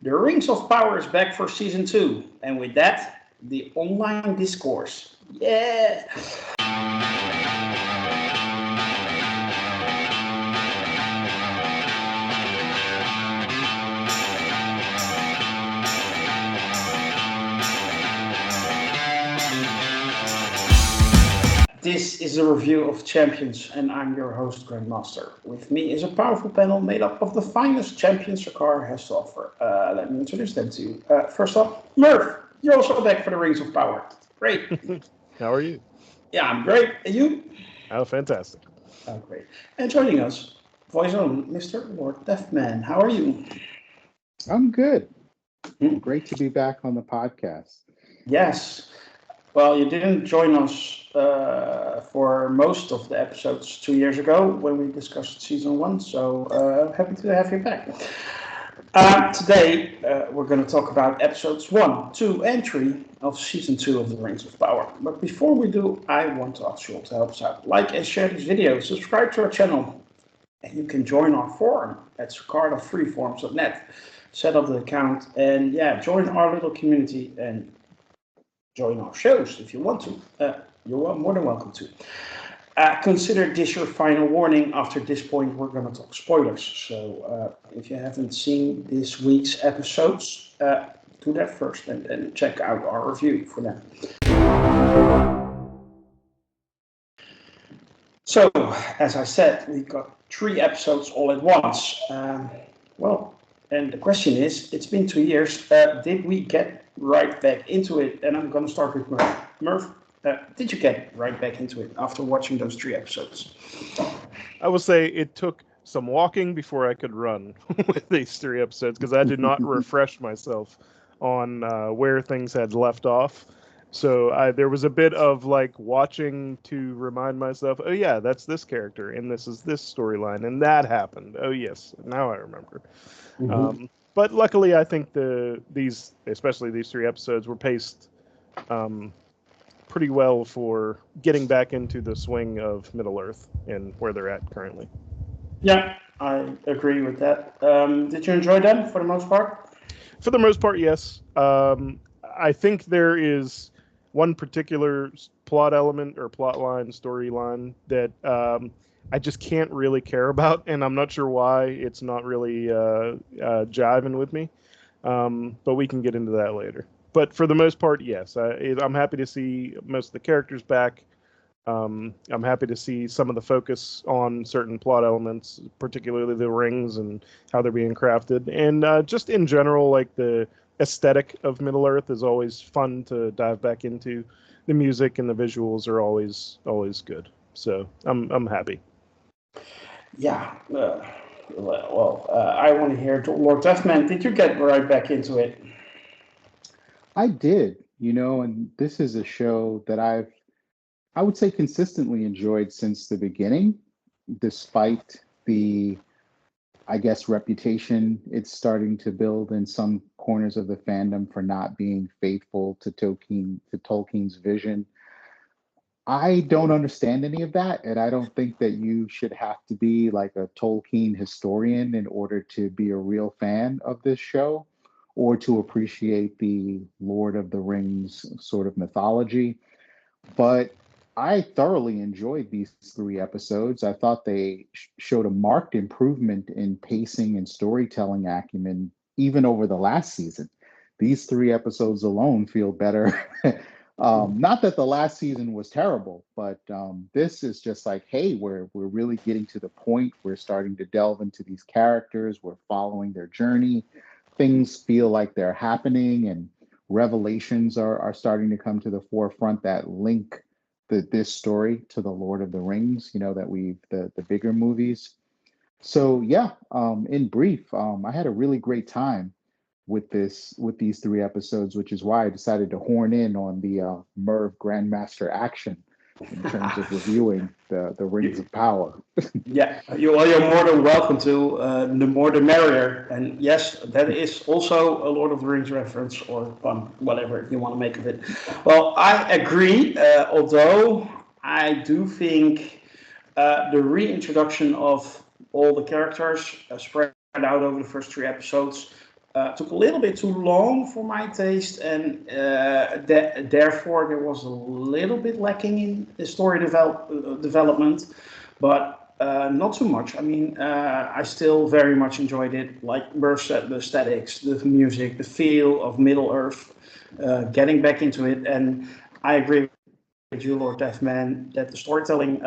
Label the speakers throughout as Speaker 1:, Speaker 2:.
Speaker 1: The Rings of Power is back for season 2, and with that, the online discourse. Yeah! This is a review of Champions, and I'm your host, Grandmaster. With me is a powerful panel made up of the finest champions Sakar has to offer. Let me introduce them to you. First up, Murph. You're also back for the Rings of Power. Great.
Speaker 2: How are you?
Speaker 1: Yeah, I'm great. And you?
Speaker 2: Oh, fantastic.
Speaker 1: Oh, great. And joining us, voice on, Mr. Lord Deathman. How are you?
Speaker 3: I'm good. Great to be back on the podcast.
Speaker 1: Yes. Well, you didn't join us for most of the episodes 2 years ago when we discussed season 1, so happy to have you back. Today, we're going to talk about episodes 1, 2, and 3 of season 2 of The Rings of Power. But before we do, I want to ask you all to help us out. Like and share this video, subscribe to our channel, and you can join our forum at Sucarda.freeforums.net. Set up the account, and yeah, join our little community and join our shows if you want to. You're more than welcome to. Consider this your final warning. After this point, we're going to talk spoilers. So if you haven't seen this week's episodes, do that first and then check out our review for them. So, as I said, we got 3 episodes all at once. And the question is, it's been 2 years. Did we get right back into it? And I'm going to start with Murph. Murph, did you get right back into it after watching those 3 episodes?
Speaker 2: I will say it took some walking before I could run with these 3 episodes because I did not refresh myself on where things had left off. So there was a bit of like watching to remind myself, oh yeah, that's this character and this is this storyline and that happened. Oh yes, now I remember. Mm-hmm. But luckily, I think especially these 3 episodes, were paced pretty well for getting back into the swing of Middle Earth and where they're at currently.
Speaker 1: Yeah, I agree with that. Did you enjoy them for the most part?
Speaker 2: For the most part, yes. I think there is one particular plot element or plot line, storyline that I just can't really care about, and I'm not sure why it's not really jiving with me. But we can get into that later. But for the most part, yes, I'm happy to see most of the characters back. I'm happy to see some of the focus on certain plot elements, particularly the rings and how they're being crafted. And just in general, like the aesthetic of Middle Earth is always fun to dive back into. The music and the visuals are always good. So I'm happy.
Speaker 1: Yeah. I want to hear Lord Deathman. Did you get right back into it?
Speaker 3: I did, and this is a show that I would say consistently enjoyed since the beginning, despite the, I guess, reputation it's starting to build in some corners of the fandom for not being faithful to Tolkien's vision. I don't understand any of that, and I don't think that you should have to be like a Tolkien historian in order to be a real fan of this show or to appreciate the Lord of the Rings sort of mythology. But I thoroughly enjoyed these 3 episodes. I thought they showed a marked improvement in pacing and storytelling acumen even over the last season. These 3 episodes alone feel better. Not that the last season was terrible, but this is just like, hey, we're really getting to the point. We're starting to delve into these characters. We're following their journey. Things feel like they're happening, and revelations are starting to come to the forefront that link this story to the Lord of the Rings, that the bigger movies. So yeah, in brief, I had a really great time with these 3 episodes, which is why I decided to horn in on the Merv Grandmaster action in terms of reviewing the Rings of Power.
Speaker 1: Yeah, you're more than welcome to. The more the merrier. And yes, that is also a Lord of the Rings reference or pun, whatever you want to make of it. Well, I agree, although I do think the reintroduction of all the characters spread out over the first 3 episodes took a little bit too long for my taste, and therefore there was a little bit lacking in the story development, but not too much. I mean, I still very much enjoyed it. Like Murph said, the aesthetics, the music, the feel of Middle Earth, getting back into it, and I agree with you, Lord Deathman, that the storytelling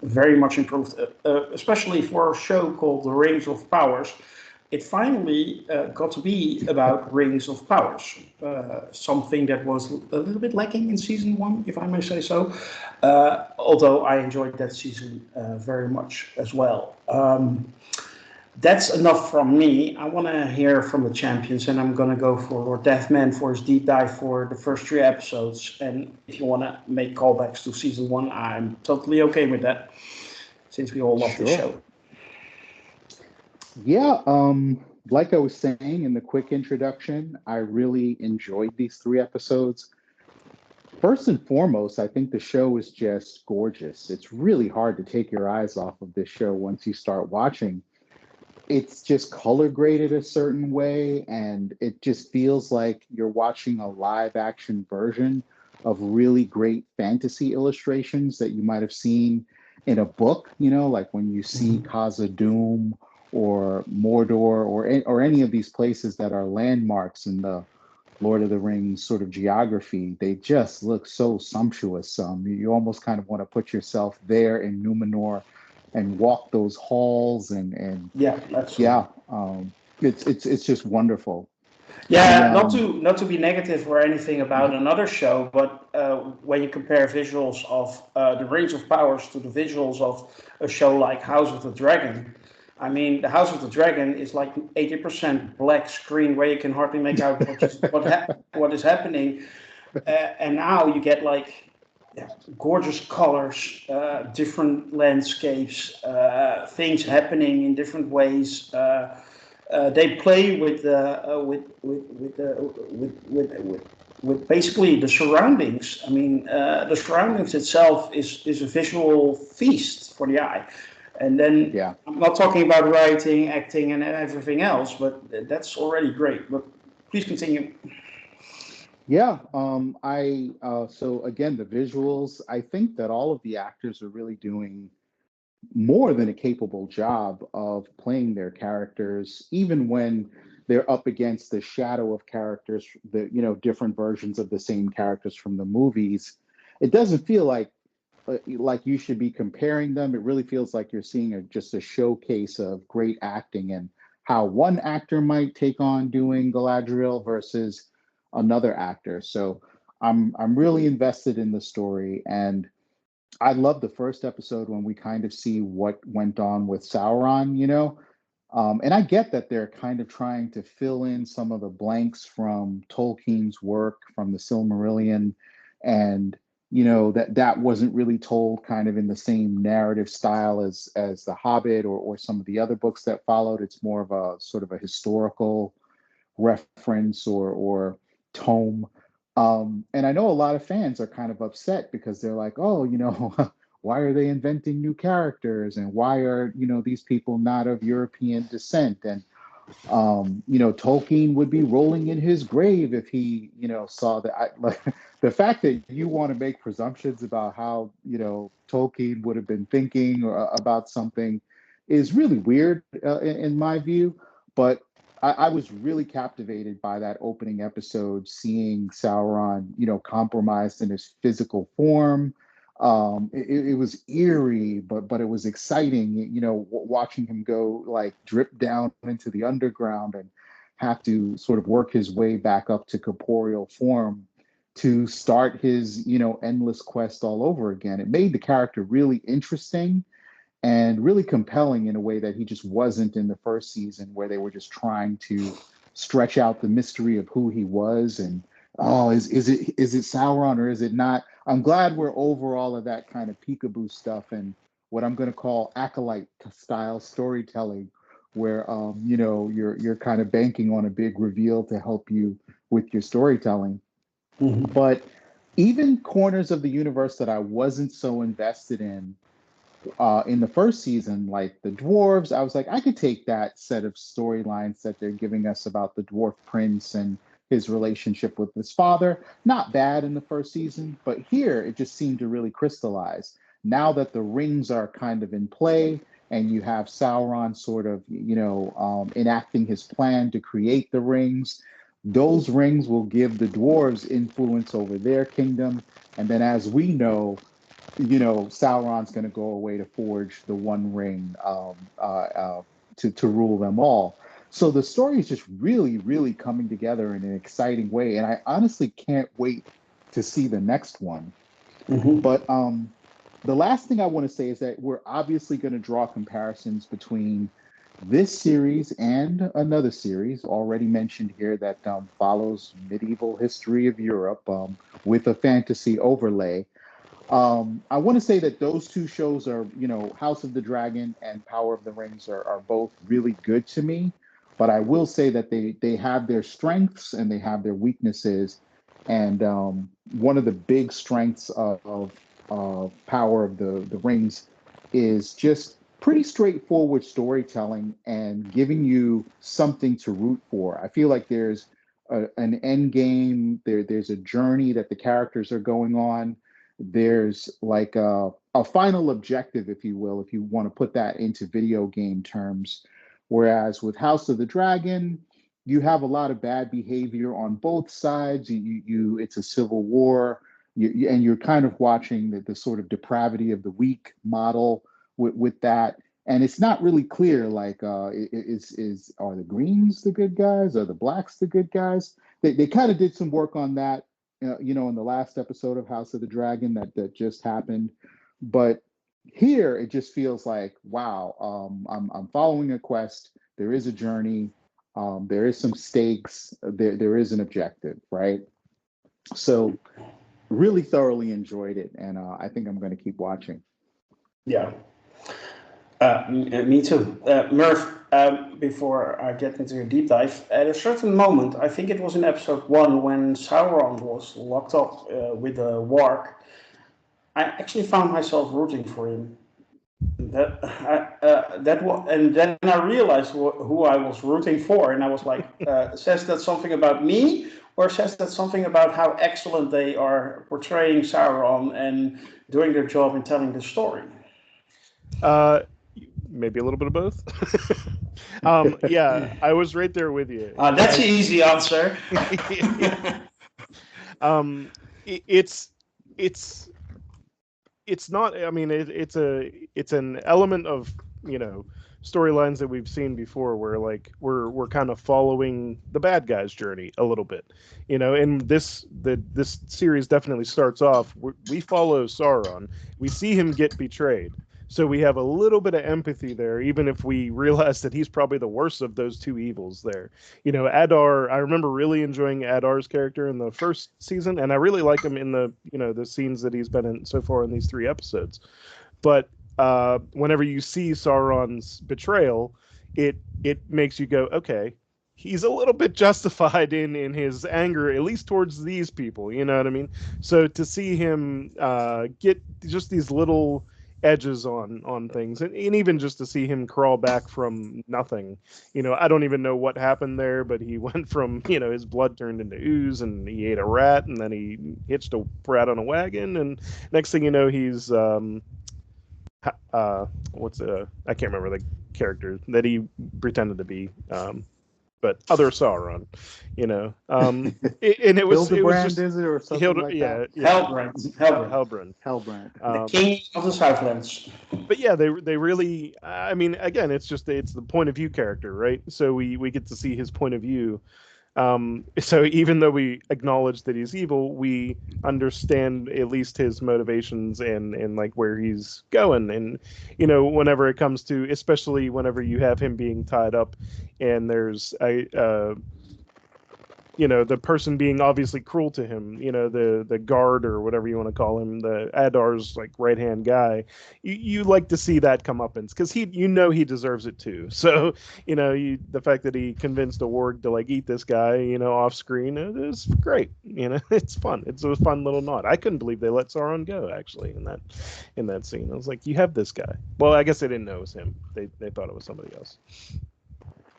Speaker 1: very much improved, especially for a show called The Rings of Powers. It finally got to be about Rings of Powers, something that was a little bit lacking in season one, if I may say so. Although I enjoyed that season very much as well. That's enough from me. I want to hear from the champions, and I'm going to go for Lord Deathman for his deep dive for the first 3 episodes. And if you want to make callbacks to season one, I'm totally okay with that, since we all love this
Speaker 3: Sure.
Speaker 1: show.
Speaker 3: Yeah, like I was saying in the quick introduction, I really enjoyed these 3 episodes. First and foremost, I think the show is just gorgeous. It's really hard to take your eyes off of this show once you start watching. It's just color graded a certain way, and it just feels like you're watching a live action version of really great fantasy illustrations that you might have seen in a book, like when you see Khazad-dûm or Mordor or any of these places that are landmarks in the Lord of the Rings sort of geography. They just look so sumptuous. You almost kind of want to put yourself there in Numenor and walk those halls and
Speaker 1: Yeah, that's
Speaker 3: yeah, it's just wonderful.
Speaker 1: Yeah,
Speaker 3: The
Speaker 1: not to be negative or anything about another show, but when you compare visuals of the Rings of Powers to the visuals of a show like House of the Dragon, I mean, the House of the Dragon is like 80% black screen where you can hardly make out what is happening, and now you get like gorgeous colors, different landscapes, things happening in different ways. They play with basically the surroundings. I mean, the surroundings itself is a visual feast for the eye. And then
Speaker 3: yeah.
Speaker 1: I'm not talking about writing, acting, and everything else, but that's already great. But please continue.
Speaker 3: Yeah, I so again the visuals. I think that all of the actors are really doing more than a capable job of playing their characters, even when they're up against the shadow of characters, the different versions of the same characters from the movies. It doesn't feel like you should be comparing them. It really feels like you're seeing just a showcase of great acting and how one actor might take on doing Galadriel versus another actor. So I'm really invested in the story, and I love the first episode when we kind of see what went on with Sauron. And I get that they're kind of trying to fill in some of the blanks from Tolkien's work from the Silmarillion, and that wasn't really told kind of in the same narrative style as The Hobbit or some of the other books that followed. It's more of a sort of a historical reference or tome. And I know a lot of fans are kind of upset because they're like, oh, why are they inventing new characters? And why are, these people not of European descent? And, Tolkien would be rolling in his grave if he, saw that. Like the fact that you want to make presumptions about how, Tolkien would have been thinking about something is really weird in my view. But I was really captivated by that opening episode, seeing Sauron, compromised in his physical form. It was eerie, but it was exciting, watching him go like drip down into the underground and have to sort of work his way back up to corporeal form to start his, endless quest all over again. It made the character really interesting and really compelling in a way that he just wasn't in the first season, where they were just trying to stretch out the mystery of who he was and is it Sauron or is it not? I'm glad we're over all of that kind of peekaboo stuff and what I'm going to call acolyte style storytelling, where you're kind of banking on a big reveal to help you with your storytelling. But even corners of the universe that I wasn't so invested in, in the first season, like the dwarves, I was like, I could take that set of storylines that they're giving us about the dwarf prince and his relationship with his father. Not bad in the first season, but here it just seemed to really crystallize. Now that the rings are kind of in play, and you have Sauron sort of, enacting his plan to create the rings. Those rings will give the dwarves influence over their kingdom, and then, as we know, Sauron's going to go away to forge the One Ring, to rule them all. So the story is just really, really coming together in an exciting way, and I honestly can't wait to see the next one.
Speaker 1: Mhm.
Speaker 3: But the last thing I want to say is that we're obviously going to draw comparisons between this series and another series already mentioned here that follows medieval history of Europe, with a fantasy overlay. I want to say that those two shows are, House of the Dragon and Power of the Rings are both really good to me. But I will say that they have their strengths and they have their weaknesses. And one of the big strengths of Power of the Rings is just pretty straightforward storytelling and giving you something to root for. I feel like there's an end game. There's a journey that the characters are going on. There's like a final objective, if you will, if you want to put that into video game terms. Whereas with House of the Dragon, you have a lot of bad behavior on both sides. It's a civil war, and you're kind of watching the sort of depravity of the weak model with that. And it's not really clear, like, are the Greens the good guys? Are the Blacks the good guys? They kind of did some work on that, in the last episode of House of the Dragon that just happened. But here it just feels like, wow, I'm following a quest. There is a journey. There is some stakes. There is an objective, right? So really thoroughly enjoyed it, and I think I'm going to keep watching.
Speaker 1: Yeah. Me too. Murph, before I get into a deep dive, at a certain moment, I think it was in episode 1 when Sauron was locked up with a warg, I actually found myself rooting for him. And then I realized who I was rooting for, and I was like, says that something about me, or says that something about how excellent they are portraying Sauron and doing their job in telling the story?
Speaker 2: Maybe a little bit of both. Yeah, I was right there with you.
Speaker 1: That's an easy answer.
Speaker 2: It's not. I mean, it's an element of storylines that we've seen before, where like we're kind of following the bad guy's journey a little bit, And this series definitely starts off. We follow Sauron. We see him get betrayed. So we have a little bit of empathy there, even if we realize that he's probably the worst of those two evils there. Adar, I remember really enjoying Adar's character in the first season, and I really like him in the scenes that he's been in so far in these 3 episodes. But whenever you see Sauron's betrayal, it makes you go, okay, he's a little bit justified in his anger, at least towards these people, you know what I mean? So to see him get just these little edges on things, and even just to see him crawl back from nothing, I don't even know what happened there, but he went from his blood turned into ooze, and he ate a rat, and then he hitched a rat on a wagon, and next thing you know, he's I can't remember the character that he pretended to be, but other Sauron, and it was
Speaker 3: Hildebrand,
Speaker 2: just,
Speaker 3: is it, or something like that?
Speaker 1: Halbrand.
Speaker 3: Halbrand.
Speaker 1: The king of the Southlands.
Speaker 2: But yeah, they really, I mean, again, it's the point of view character, right? So we get to see his point of view. So even though we acknowledge that he's evil, we understand at least his motivations and like where he's going. And whenever it comes to, especially whenever you have him being tied up, and there's the person being obviously cruel to him, the guard or whatever you want to call him, the Adar's like right hand guy. You like to see that come up, because he deserves it too. So the fact that he convinced a warg to like eat this guy, off screen, it is great. It's fun. It's a fun little nod. I couldn't believe they let Sauron go actually in that scene. I was like, you have this guy. Well, I guess they didn't know it was him. They thought it was somebody else.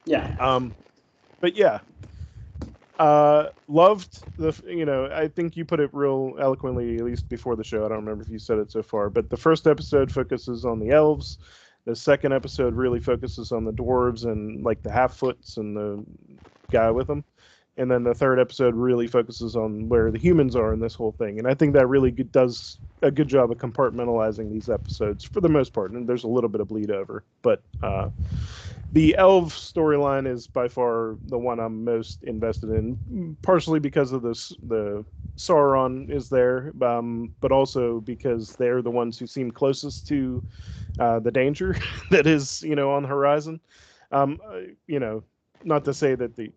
Speaker 1: Yeah.
Speaker 2: But yeah. Loved I think you put it real eloquently, at least before the show. I don't remember if you said it so far, but the first episode focuses on the elves. The second episode really focuses on the dwarves and like the half-foots and the guy with them. And then the third episode really focuses on where the humans are in this whole thing. And I think that really does a good job of compartmentalizing these episodes for the most part. And there's a little bit of bleed over, but the elf storyline is by far the one I'm most invested in, partially because of the Sauron is there, but also because they're the ones who seem closest to the danger that is, on the horizon. Not to say that the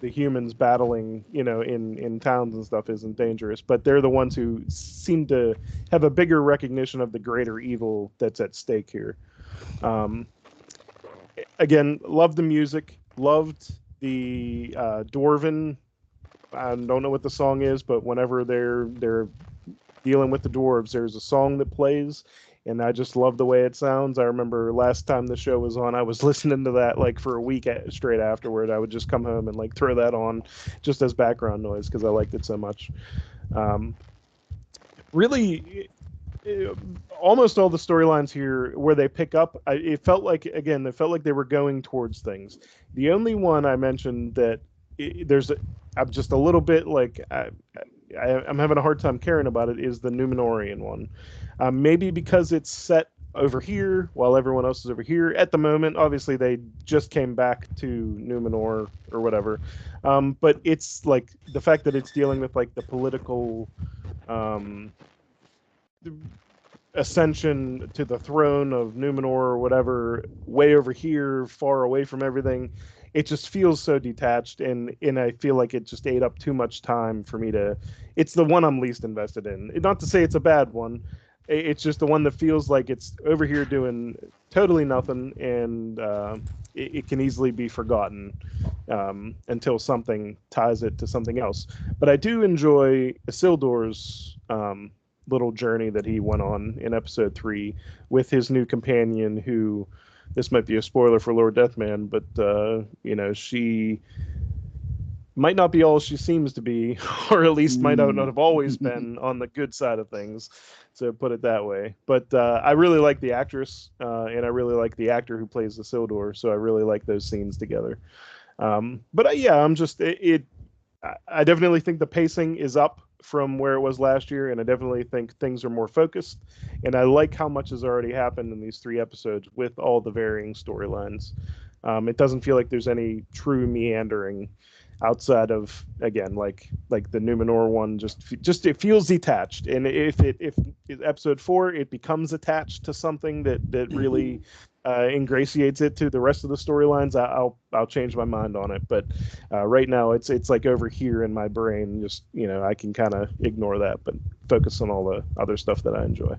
Speaker 2: humans battling, in towns and stuff isn't dangerous, but they're the ones who seem to have a bigger recognition of the greater evil that's at stake here. Again, loved the music, loved the Dwarven. I don't know what the song is, but whenever they're dealing with the dwarves, there's a song that plays, and I just love the way it sounds. I remember last time the show was on, I was listening to that like for a week straight afterward. I would just come home and like throw that on just as background noise because I liked it so much. Really, almost all the storylines here where they pick up, it felt like they were going towards things. The only one I mentioned that I'm just a little bit like I'm having a hard time caring about it is the Numenorian one. Maybe because it's set over here while everyone else is over here at the moment. Obviously, they just came back to Numenor or whatever. But it's like the fact that it's dealing with like the political ascension to the throne of Numenor or whatever, way over here, far away from everything. It just feels so detached, and I feel like it just ate up too much time for me to. It's the one I'm least invested in. Not to say it's a bad one. It's just the one that feels like it's over here doing totally nothing, and it can easily be forgotten until something ties it to something else. But I do enjoy Isildur's little journey that he went on in episode 3 with his new companion, who, this might be a spoiler for Lord Deathman, but she might not be all she seems to be, or at least might not have always been on the good side of things, to put it that way. But I really like the actress, and I really like the actor who plays Isildur, so I really like those scenes together. But I'm just I definitely think the pacing is up from where it was last year, and I definitely think things are more focused, and I like how much has already happened in these 3 episodes with all the varying storylines. It doesn't feel like there's any true meandering outside of, again, like the Numenor one. Just it feels detached, and if episode 4 it becomes attached to something that really ingratiates it to the rest of the storylines, I'll change my mind on it. But right now it's like over here in my brain. Just I can kind of ignore that, but focus on all the other stuff that I enjoy.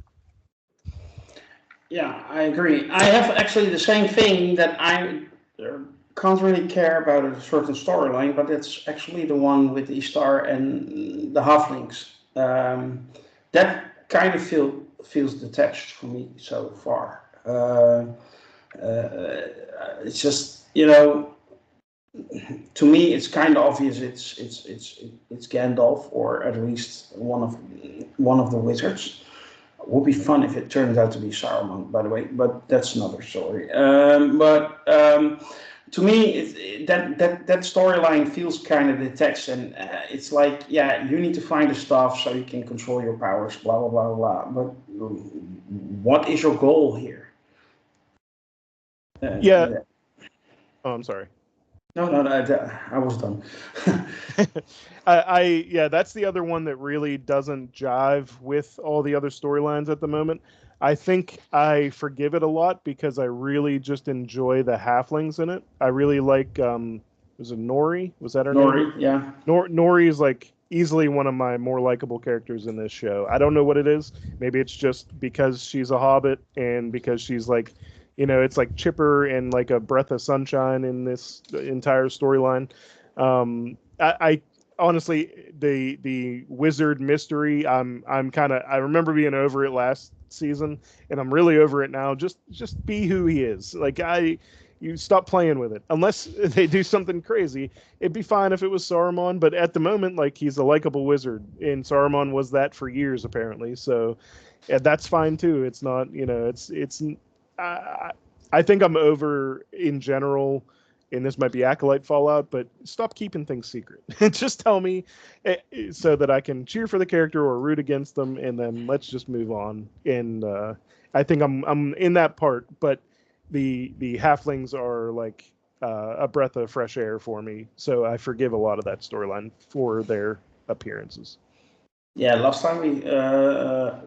Speaker 1: Yeah, I agree. I have actually the same thing, that I can't really care about a certain storyline, but it's actually the one with Istar and the halflings. That kind of feels detached for me so far. It's just, to me it's kind of obvious it's Gandalf, or at least one of the wizards. It would be fun if it turned out to be Saruman, by the way, but that's another story. To me, that storyline feels kind of detached, and it's like, yeah, you need to find the stuff so you can control your powers, blah blah blah blah. But what is your goal here?
Speaker 2: Yeah. Oh, I'm sorry.
Speaker 1: No, I was done.
Speaker 2: That's the other one that really doesn't jive with all the other storylines at the moment. I think I forgive it a lot because I really just enjoy the halflings in it. I really like was it Nori? Was that her name?
Speaker 1: Nori, yeah.
Speaker 2: Nori is like easily one of my more likable characters in this show. I don't know what it is. Maybe it's just because she's a hobbit and because she's like, it's like chipper and like a breath of sunshine in this entire storyline. I honestly, the wizard mystery, I remember being over it last season, and I'm really over it now. Just be who he is. Like you stop playing with it unless they do something crazy. It'd be fine if it was Saruman, but at the moment, like, he's a likable wizard, and Saruman was that for years apparently. So yeah, that's fine too. It's not, it's. I think I'm over in general, and this might be Acolyte fallout, but stop keeping things secret. Just tell me so that I can cheer for the character or root against them, and then let's just move on. And I think I'm in that part, but the halflings are like a breath of fresh air for me, so I forgive a lot of that storyline for their appearances.
Speaker 1: Yeah, last time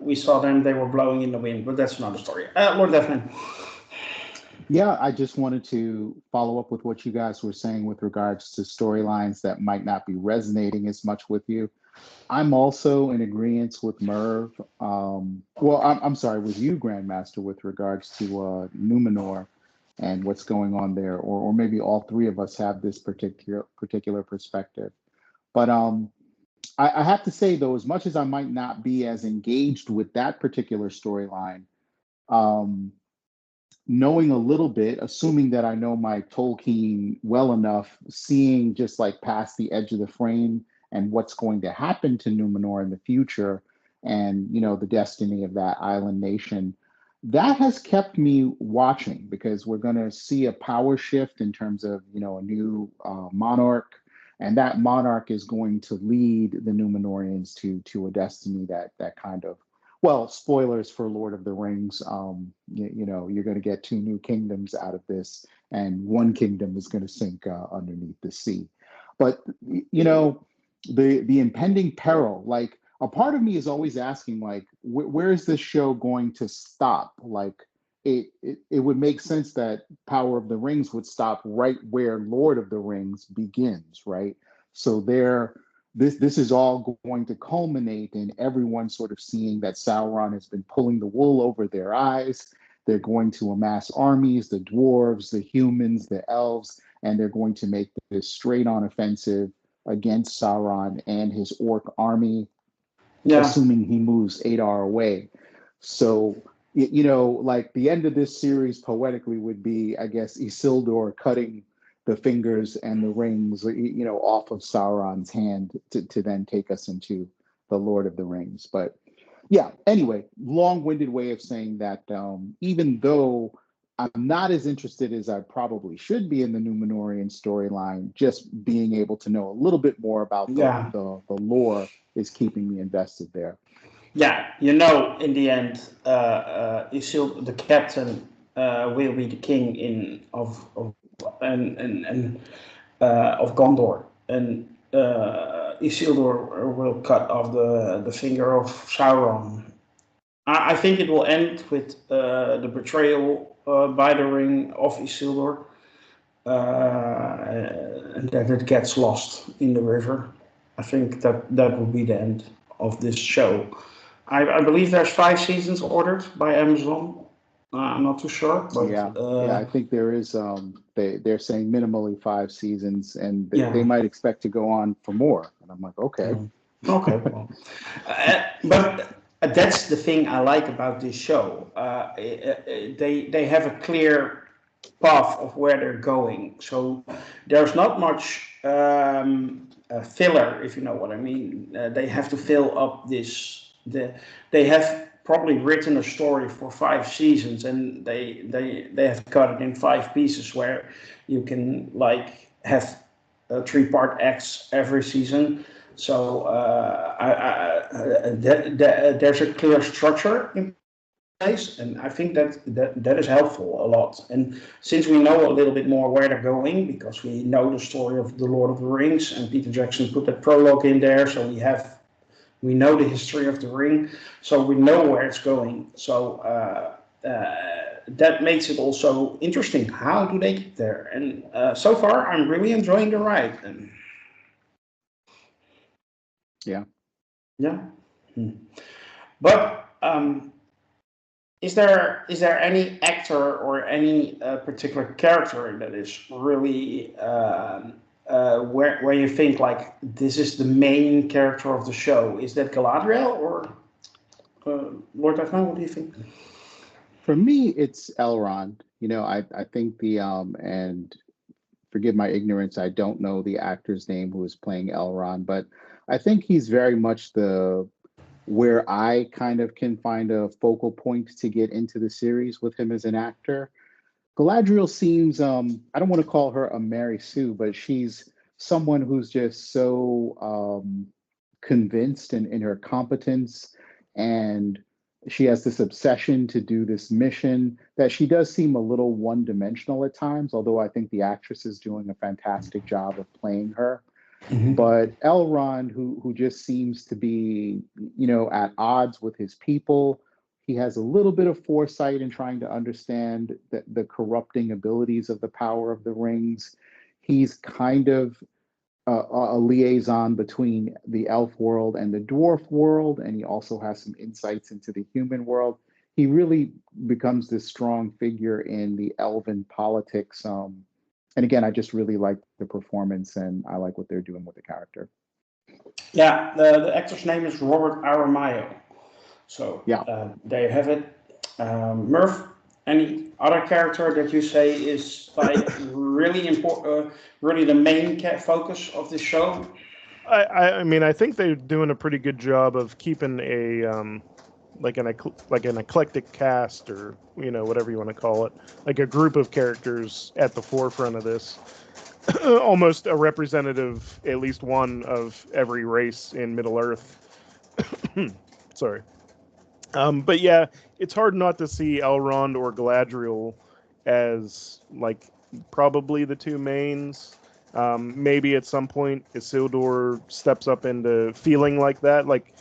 Speaker 1: we saw them, they were blowing in the wind, but that's another story. Lord Devlin.
Speaker 3: Yeah, I just wanted to follow up with what you guys were saying with regards to storylines that might not be resonating as much with you. I'm also in agreement with Merv. I'm sorry, with you, Grandmaster, with regards to Numenor and what's going on there, or maybe all three of us have this particular perspective. But I have to say, though, as much as I might not be as engaged with that particular storyline, knowing a little bit, assuming that I know my Tolkien well enough, seeing just like past the edge of the frame and what's going to happen to Numenor in the future, and the destiny of that island nation, that has kept me watching, because we're going to see a power shift in terms of a new monarch, and that monarch is going to lead the Numenorians to a destiny that kind of, well, spoilers for Lord of the Rings. You're going to get two new kingdoms out of this, and one kingdom is going to sink underneath the sea. But the impending peril, like, a part of me is always asking, like, where is this show going to stop? Like, it would make sense that Power of the Rings would stop right where Lord of the Rings begins, right? So this is all going to culminate in everyone sort of seeing that Sauron has been pulling the wool over their eyes. They're going to amass armies, the dwarves, the humans, the elves, and they're going to make this straight-on offensive against Sauron and his orc army, assuming he moves Adar away. So, like, the end of this series poetically would be, I guess, Isildur cutting the fingers and the rings, off of Sauron's hand to then take us into the Lord of the Rings. But yeah, anyway, long-winded way of saying that even though I'm not as interested as I probably should be in the Numenorian storyline, just being able to know a little bit more about the lore is keeping me invested there.
Speaker 1: Yeah, in the end, Isildur, the captain, will be the king of Gondor, and Isildur will cut off the finger of Sauron. I think it will end with the betrayal by the ring of Isildur, and that it gets lost in the river. I think that will be the end of this show. I believe there's 5 seasons ordered by Amazon. I'm not too sure, but
Speaker 3: I think there is. They're saying minimally 5 seasons, and they might expect to go on for more. And I'm like, okay,
Speaker 1: well, but that's the thing I like about this show. They have a clear path of where they're going, so there's not much filler, if you know what I mean. They have to fill up this. They have probably written a story for 5 seasons, and they have cut it in 5 pieces where you can like have 3-part acts every season. So there's a clear structure in place, and I think that is helpful a lot. And since we know a little bit more where they're going, because we know the story of the Lord of the Rings, and Peter Jackson put that prologue in there, so we know the history of the ring, so we know where it's going. So that makes it also interesting. How do they get there? And so far, I'm really enjoying the ride. And
Speaker 3: Yeah.
Speaker 1: yeah. Hmm. But is there any actor or any particular character that is really where you think like this is the main character of the show? Is that Galadriel or Lord Daphne? What do you think?
Speaker 3: For me, it's Elrond. I think and forgive my ignorance, I don't know the actor's name who is playing Elrond, but I think he's very much the where I kind of can find a focal point to get into the series with him as an actor. Galadriel seems, I don't want to call her a Mary Sue, but she's someone who's just so convinced in her competence, and she has this obsession to do this mission that she does seem a little one-dimensional at times, although I think the actress is doing a fantastic job of playing her.
Speaker 1: Mm-hmm.
Speaker 3: But Elrond, who just seems to be, at odds with his people, he has a little bit of foresight in trying to understand the corrupting abilities of the power of the rings. He's kind of a liaison between the elf world and the dwarf world, and he also has some insights into the human world. He really becomes this strong figure in the elven politics. And again, I just really like the performance, and I like what they're doing with the character.
Speaker 1: Yeah, the actor's name is Robert Aramayo. So
Speaker 3: Yeah.
Speaker 1: there you have it. Murph, any other character that you say is like really important, really the main focus of the show?
Speaker 2: I mean, I think they're doing a pretty good job of keeping a like an eclectic cast, or whatever you want to call it, like a group of characters at the forefront of this. Almost a representative, at least one of every race in Middle Earth. Sorry. But yeah, it's hard not to see Elrond or Galadriel as like probably the two mains. Maybe at some point Isildur steps up into feeling like that. Like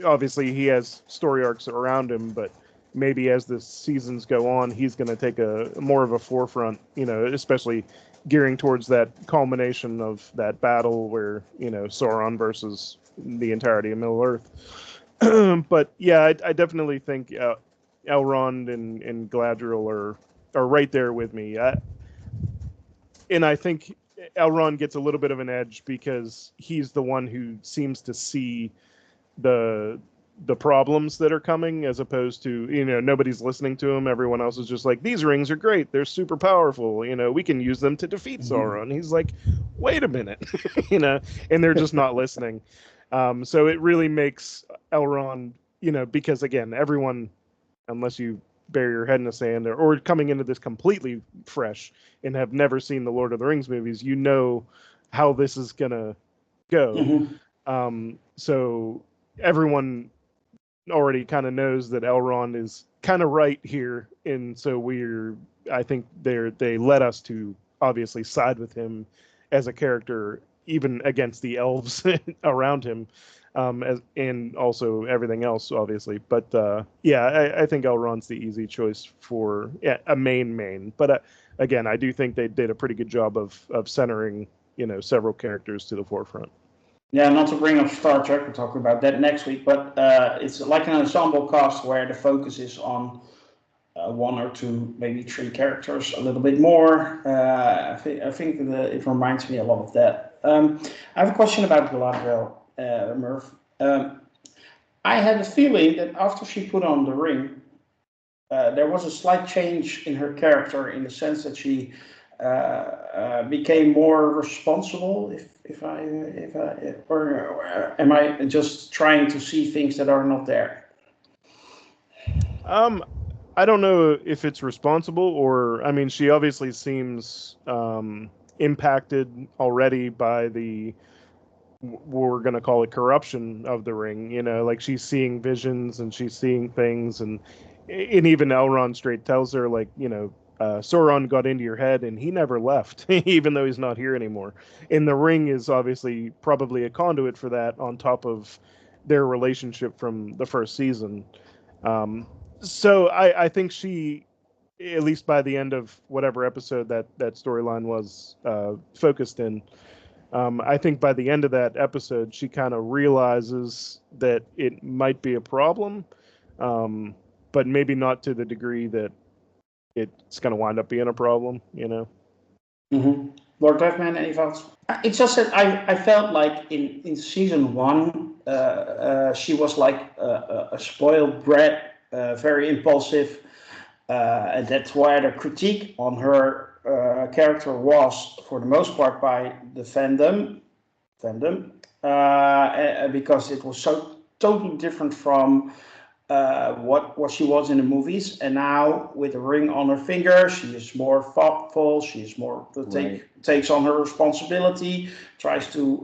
Speaker 2: obviously he has story arcs around him, but maybe as the seasons go on, he's going to take a more of a forefront. Especially gearing towards that culmination of that battle where Sauron versus the entirety of Middle Earth. But yeah, I definitely think Elrond and Galadriel are right there with me. And I think Elrond gets a little bit of an edge because he's the one who seems to see the problems that are coming, as opposed to nobody's listening to him. Everyone else is just like, these rings are great, they're super powerful, we can use them to defeat Sauron. He's like, wait a minute, and they're just not listening. So it really makes Elrond, because again, everyone, unless you bury your head in the sand, or coming into this completely fresh and have never seen the Lord of the Rings movies, how this is gonna go.
Speaker 1: Mm-hmm.
Speaker 2: So everyone already kind of knows that Elrond is kind of right here, and so I think they led us to obviously side with him as a character, even against the elves around him, and also everything else, obviously. But yeah, I think Elrond's the easy choice for a main. But again, I do think they did a pretty good job of centering several characters to the forefront.
Speaker 1: Yeah, not to bring up Star Trek, we'll talk about that next week, but it's like an ensemble cast where the focus is on one or two, maybe three characters, a little bit more. I think it reminds me a lot of that. I have a question about Galadriel, Murph. I had a feeling that after she put on the ring, there was a slight change in her character, in the sense that she became more responsible. Or am I just trying to see things that are not there?
Speaker 2: I don't know if it's responsible, or I mean, she obviously seems impacted already by we're going to call it corruption of the ring. Like she's seeing visions and she's seeing things, and even Elrond straight tells her, like, Sauron got into your head and he never left, even though he's not here anymore. And the ring is obviously probably a conduit for that, on top of their relationship from the first season. So I think she at least by the end of whatever episode that storyline was focused in. I think by the end of that episode, she kind of realizes that it might be a problem, but maybe not to the degree that it's going to wind up being a problem, you know?
Speaker 1: Mm-hmm. Lord Deathman, any thoughts? It's just that I felt like in season one, she was like a spoiled brat, very impulsive, and that's why the critique on her character was, for the most part, by the fandom, because it was so totally different from what she was in the movies. And now with a ring on her finger, she is more thoughtful. She is more takes on her responsibility, tries to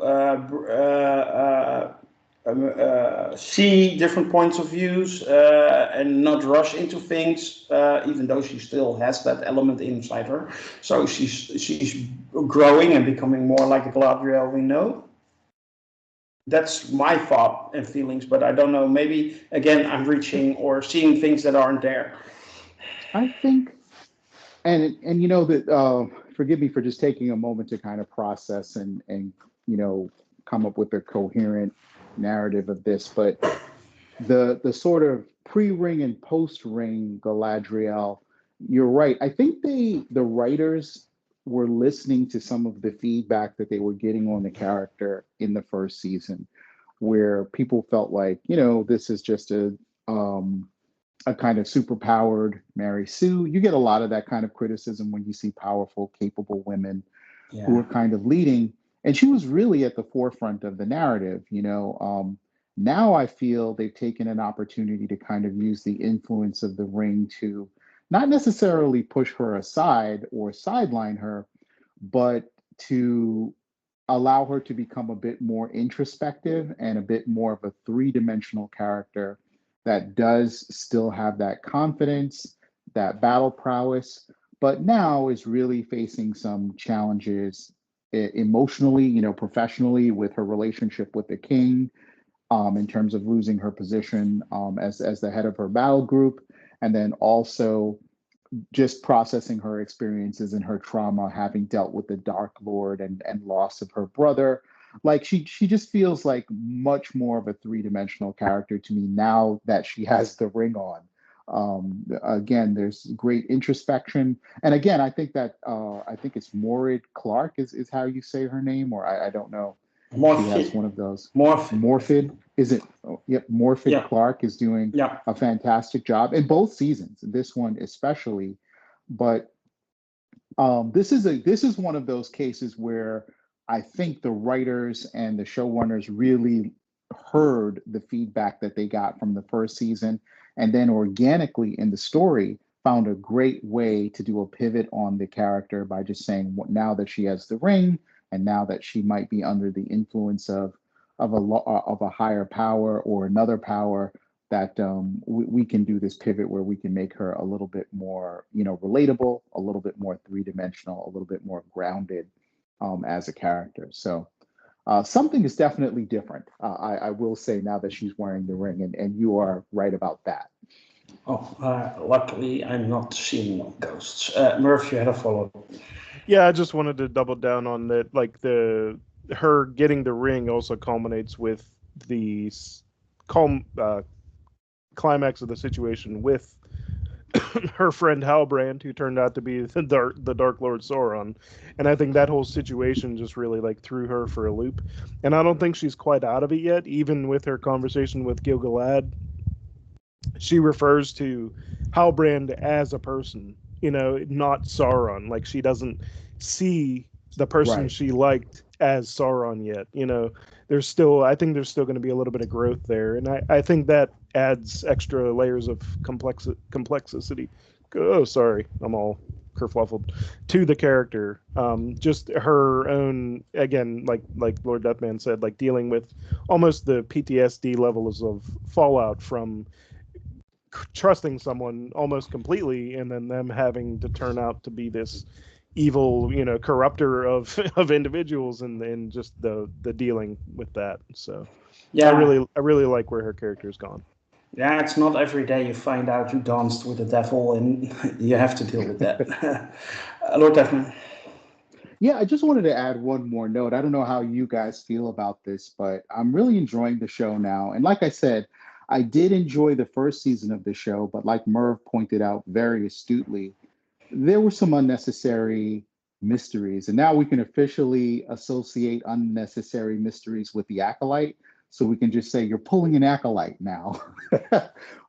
Speaker 1: see different points of views and not rush into things, even though she still has that element inside her. So she's growing and becoming more like the Galadriel we know. That's my thought and feelings, but I don't know. Maybe again, I'm reaching or seeing things that aren't there.
Speaker 3: I think, and you know that. Forgive me for just taking a moment to kind of process and you know come up with a coherent narrative of this, but the sort of pre-ring and post-ring Galadriel, you're right. I think the writers were listening to some of the feedback that they were getting on the character in the first season, where people felt like, you know, this is just a kind of superpowered Mary Sue. You get a lot of that kind of criticism when you see powerful, capable women who are kind of leading. And she was really at the forefront of the narrative, you know. Now I feel they've taken an opportunity to kind of use the influence of the ring to not necessarily push her aside or sideline her, but to allow her to become a bit more introspective and a bit more of a three-dimensional character that does still have that confidence, that battle prowess, but now is really facing some challenges emotionally, you know, professionally with her relationship with the king, in terms of losing her position as the head of her battle group, and then also just processing her experiences and her trauma, having dealt with the Dark Lord and loss of her brother. Like she just feels like much more of a three-dimensional character to me now that she has the ring on. Again, there's great introspection, and again, I think that I think it's Morid Clark is how you say her name, or I don't know. Morphid. She has one of those. Morphid. Is it? Oh, yep. Morphid yeah. Clark is doing a fantastic job in both seasons. This one especially, but this is one of those cases where I think the writers and the showrunners really heard the feedback that they got from the first season, and then organically in the story found a great way to do a pivot on the character by just saying, well, now that she has the ring, and now that she might be under the influence of a higher power or another power, that we can do this pivot where we can make her a little bit more, you know, relatable, a little bit more three-dimensional, a little bit more grounded as a character. So something is definitely different. I will say now that she's wearing the ring, and you are right about that.
Speaker 1: Oh, luckily I'm not seeing ghosts. Murph, you had a follow-up.
Speaker 2: Yeah, I just wanted to double down on that. Like her getting the ring also culminates with the climax of the situation with her friend Halbrand, who turned out to be the Dark Lord Sauron, and I think that whole situation just really like threw her for a loop. And I don't think she's quite out of it yet. Even with her conversation with Gil-galad, she refers to Halbrand as a person, you know, not Sauron. Like she doesn't see the person she liked as Sauron yet. You know, I think there's still going to be a little bit of growth there, and I think that adds extra layers of complexity. Oh, sorry, I'm all kerfluffled to the character. Just her own, again, like Lord Deathman said, like dealing with almost the PTSD levels of fallout from trusting someone almost completely, and then them having to turn out to be this evil, you know, corrupter of individuals, and just the dealing with that. So yeah, I really like where her character's gone.
Speaker 1: Yeah, it's not every day you find out you danced with the devil, and you have to deal with that. Lord Devman.
Speaker 3: Yeah, I just wanted to add one more note. I don't know how you guys feel about this, but I'm really enjoying the show now. And like I said, I did enjoy the first season of the show, but like Merv pointed out very astutely, there were some unnecessary mysteries. And now we can officially associate unnecessary mysteries with the Acolyte. So we can just say, you're pulling an Acolyte now,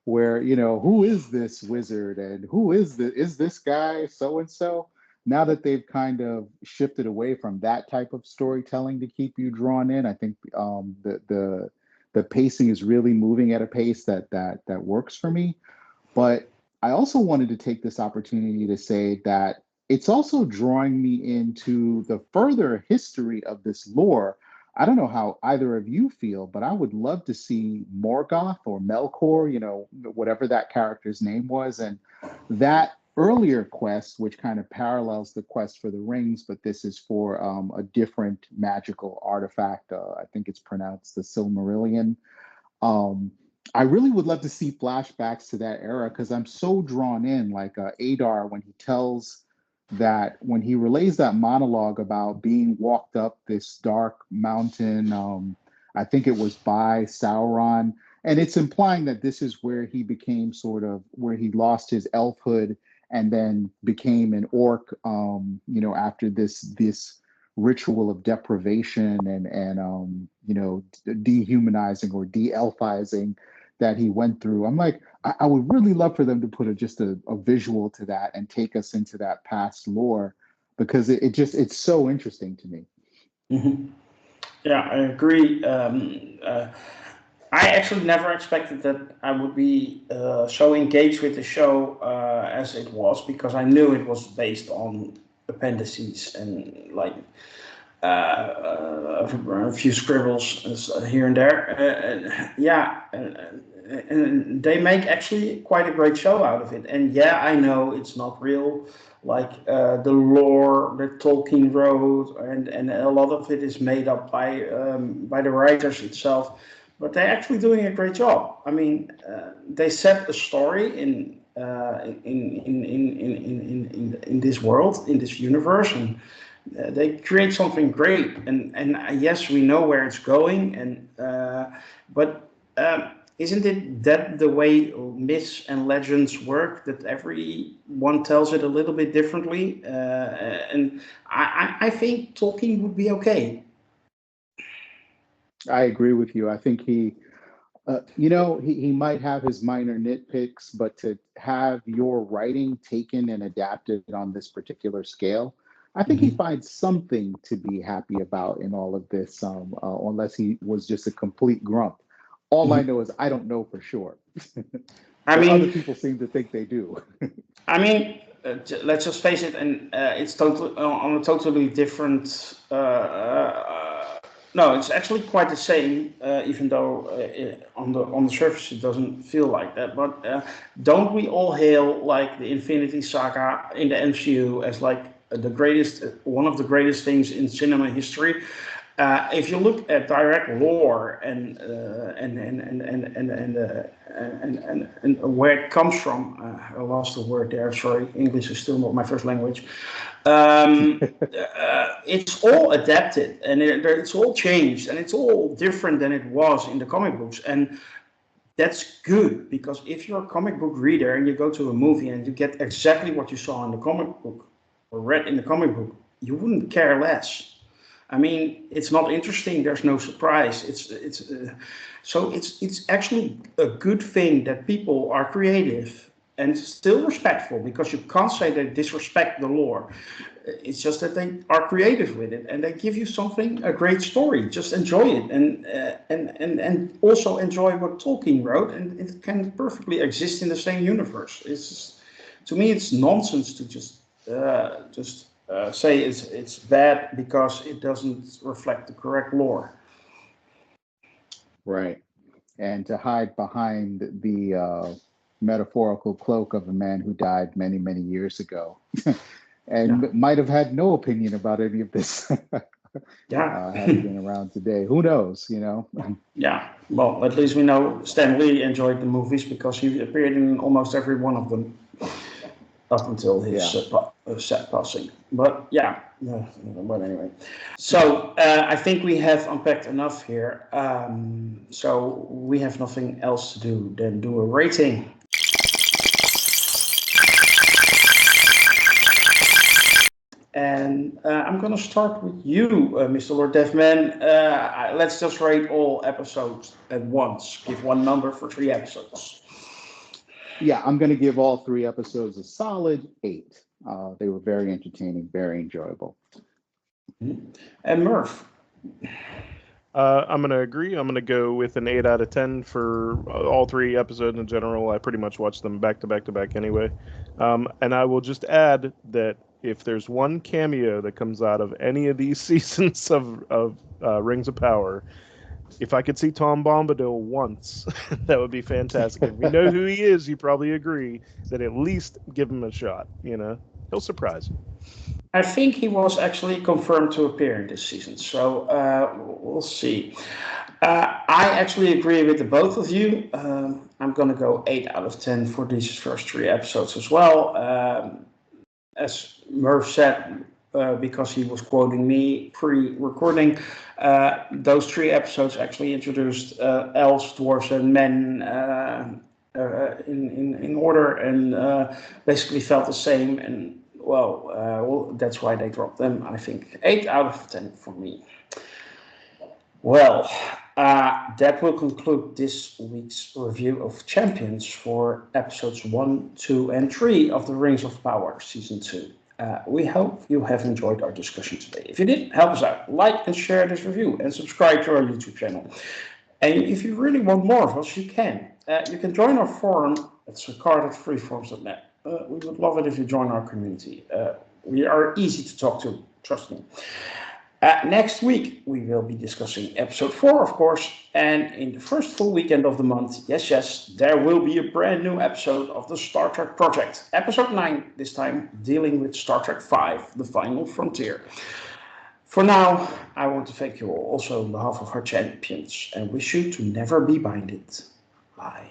Speaker 3: where, who is this wizard and is this guy so and so? Now that they've kind of shifted away from that type of storytelling to keep you drawn in, I think the pacing is really moving at a pace that works for me. But I also wanted to take this opportunity to say that it's also drawing me into the further history of this lore. I don't know how either of you feel, but I would love to see Morgoth or Melkor, whatever that character's name was, and that earlier quest, which kind of parallels the quest for the rings, but this is for a different magical artifact. I think it's pronounced the Silmarillion. Um, I really would love to see flashbacks to that era because I'm so drawn in, like Adar, when he tells that, when he relays that monologue about being walked up this dark mountain, I think it was by Sauron. And it's implying that this is where he became sort of, where he lost his elfhood and then became an orc, after this ritual of deprivation and dehumanizing or de-elfizing that he went through. I'm like, I would really love for them to put just a visual to that and take us into that past lore because it's so interesting to me.
Speaker 1: Hmm. Yeah, I agree. I actually never expected that I would be so engaged with the show as it was, because I knew it was based on appendices and like a few scribbles here and there. Yeah, and they make actually quite a great show out of it. And yeah, I know it's not real, like the lore that Tolkien wrote, and a lot of it is made up by the writers itself. But they're actually doing a great job. I mean, they set a story in this world, in this universe, and they create something great. And yes, we know where it's going, and but isn't it that the way myths and legends work, that everyone tells it a little bit differently? And I think Tolkien would be okay.
Speaker 3: I agree with you. I think he might have his minor nitpicks, but to have your writing taken and adapted on this particular scale, I think he
Speaker 1: Mhm.
Speaker 3: finds something to be happy about in all of this, unless he was just a complete grump. All I
Speaker 1: Mhm.
Speaker 3: know is I don't know for sure,
Speaker 1: I
Speaker 3: but other
Speaker 1: mean,
Speaker 3: people seem to think they do.
Speaker 1: let's just face it, and it's totally on a totally different. No, it's actually quite the same, even though on the surface it doesn't feel like that. But don't we all hail like the Infinity Saga in the MCU as like the greatest, one of the greatest things in cinema history? If you look at direct lore and where it comes from, I lost the word there. Sorry, English is still not my first language. It's all adapted, and it's all changed, and it's all different than it was in the comic books. And that's good, because if you're a comic book reader and you go to a movie and you get exactly what you saw in the comic book or read in the comic book, you wouldn't care less. I mean, it's not interesting. There's no surprise. It's actually a good thing that people are creative and still respectful, because you can't say they disrespect the lore. It's just that they are creative with it, and they give you something, a great story. Just enjoy it, and also enjoy what Tolkien wrote, and it can perfectly exist in the same universe. To me, it's nonsense to just say it's bad because it doesn't reflect the correct lore.
Speaker 3: Right. And to hide behind the metaphorical cloak of a man who died many, many years ago
Speaker 1: Yeah.
Speaker 3: and might have had no opinion about any of this.
Speaker 1: Yeah.
Speaker 3: Had been around today. Who knows, you know?
Speaker 1: Yeah, well, at least we know Stan Lee enjoyed the movies because he appeared in almost every one of them up until his sad passing. But yeah, but anyway. So I think we have unpacked enough here. So we have nothing else to do than do a rating. And I'm going to start with you, Mr. Lord Deafman. Let's just rate all episodes at once. Give one number for 3 episodes.
Speaker 3: Yeah, I'm going to give all 3 episodes a solid 8. They were very entertaining, very enjoyable.
Speaker 1: And Murph?
Speaker 2: I'm going to agree. I'm going to go with an 8 out of 10 for all 3 episodes in general. I pretty much watched them back to back to back anyway. And I will just add that if there's one cameo that comes out of any of these seasons of Rings of Power, if I could see Tom Bombadil once, that would be fantastic. If we know who he is, you probably agree that at least give him a shot. You know, he'll surprise you.
Speaker 1: I think he was actually confirmed to appear in this season, so we'll see. I actually agree with the both of you. I'm going to go 8 out of 10 for these first 3 episodes as well. As Murph said, because he was quoting me pre-recording, those 3 episodes actually introduced elves, dwarves, and men in order, and basically felt the same. And well, that's why they dropped them. I think 8 out of 10 for me. Well, that will conclude this week's review of Champions for episodes 1, 2, and 3 of the Rings of Power Season 2. We hope you have enjoyed our discussion today. If you did, help us out. Like and share this review and subscribe to our YouTube channel. And if you really want more of us, you can. You can join our forum at Socard@freeforums.net. We would love it if you join our community. We are easy to talk to, trust me. Next week, we will be discussing episode 4, of course, and in the first full weekend of the month, yes, there will be a brand new episode of the Star Trek Project, episode 9, this time dealing with Star Trek V, The Final Frontier. For now, I want to thank you all, also on behalf of our champions, and wish you to never be binded. Bye.